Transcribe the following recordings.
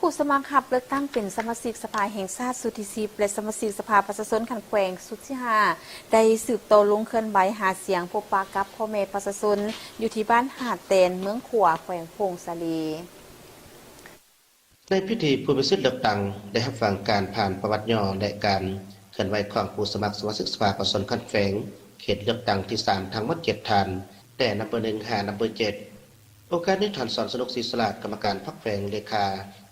ผู้สมัครรับเลือกตั้งเป็นสมาชิกสภาแห่งชาติสุดที่10และสมาชิกสภาประชาชนขันแขวงสุดที่5ได้สืบโตลงเคลื่อนไหวหาเสียงพบปะกับพ่อแม่ประชาชนอยู่ที่บ้านหาดแตนเมืองขัวแขวงโพงสะลีในพิธีผู้มีสิทธิ์เลือกตั้งได้รับฟังการผ่านประวัติย่อและการเคลื่อนไหวของผู้สมัครสมาชิกสภาประชาชนขันแขวงเขตเลือกตั้งที่3ทั้งหมด7ท่านแต่นับเบอร์1 5นับเบอร์7โอกาสนี้ท่านสอนสนุกศรีสลาดกรรมการพรรคแขวงเลขา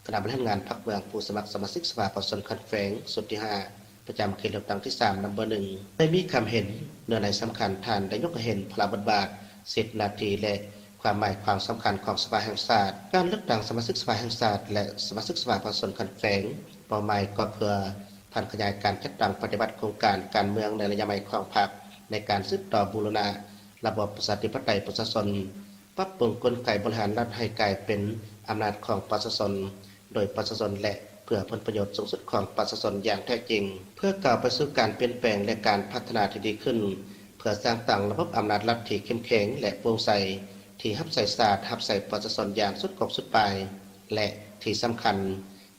คณะบริหารงานพรรคเมืองผู้สมัครสมาชิกสภาประชาชนขันแขวงสุดที่5ประจำเขตเลือกตั้งที่3นับเบอร์1ได้มีความเห็นเนื้อในสำคัญท่านได้ยกให้เห็นพระบทบาทสิทธิหน้าที่และความหมายความสำคัญของสภาแห่งชาติการเลือกตั้งสมาชิกสภาแห่งชาติและสมาชิกสภาประชาชนขันแขวงเป้าหมายก็เพื่อท่านขยายการจัดตั้งปฏิบัติโครงการการเมืองในระยะใหม่ของพรรคในการสืบต่อบูรณะระบบประชาธิปไตยประชาชนปรับปรุงกลไกบริหารรัฐให้กลายเป็นอำนาจของประชาชนโดยประชาชนและเพื่อผลประโยชน์สูงสุดของประชาชนอย่างแท้จริงเพื่อก้าวไปสู่การเปลี่ยนแปลงและการพัฒนาที่ดีขึ้นเพื่อสร้างตั้งระบบอำนาจรัฐที่เข้มแข็งและโปร่งใสที่รับใส่ศาสตร์รับใส่ประชาชนอย่างสุดกบสุดปลายและที่สำคัญ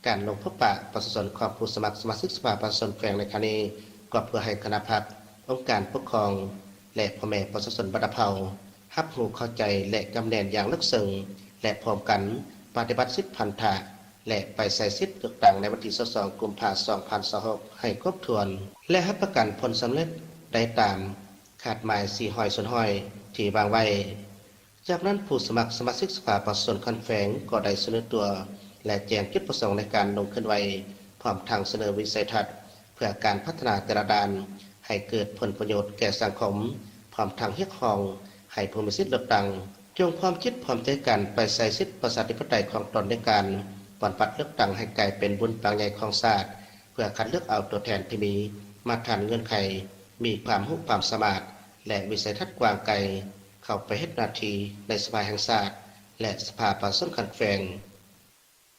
การลงพบปะประชาชนของผู้สมัครสมาชิกสภาประชาชนแขวงในครั้งนี้ก็เพื่อให้คณะพรรคองค์การปกครองและพ่อแม่ประชาชนบัดเผารับรู้เข้าใจและกำแนนอย่างลึกซึ้งและพร้อมกันปฏิบัติสิทธิพันธะและไปใช้สิทธิเลือกตั้งในวันที่22กุมภาพันธ์2026ให้ครบถ้วนและรับประกันผลสำเร็จได้ตามคาดหมาย400ส่วนห้อยที่วางไว้จากนั้นผู้สมัครสมาชิกสภาประชาชนขันแขวงก็ได้เสนอตัวและแจ้งจุดประสงค์ในการลงเคลื่อนไหวพร้อมทางเสนอวิสัยทัศน์เพื่อการพัฒนาแต่ละด้านให้เกิดผลประโยชน์แก่สังคมพร้อมทางเรียกร้องให้ผู้มีสิทธิ์เลือกตั้งจงพร้อมคิดพร้อมใจกันไปใช้สิทธิประชาธิปไตยของตนในการปฏิบัติเลือกตั้งให้กลายเป็นบุญปางใหญ่ของชาติเพื่อคัดเลือกเอาตัวแทนที่มีมาตรฐานเงื่อนไขมีความรู้ความสามารถและวิสัยทัศน์กว้างไกลเข้าไปเฮ็ดหน้าที่ในสภาแห่งชาติและสภาประชาชนขันแขวง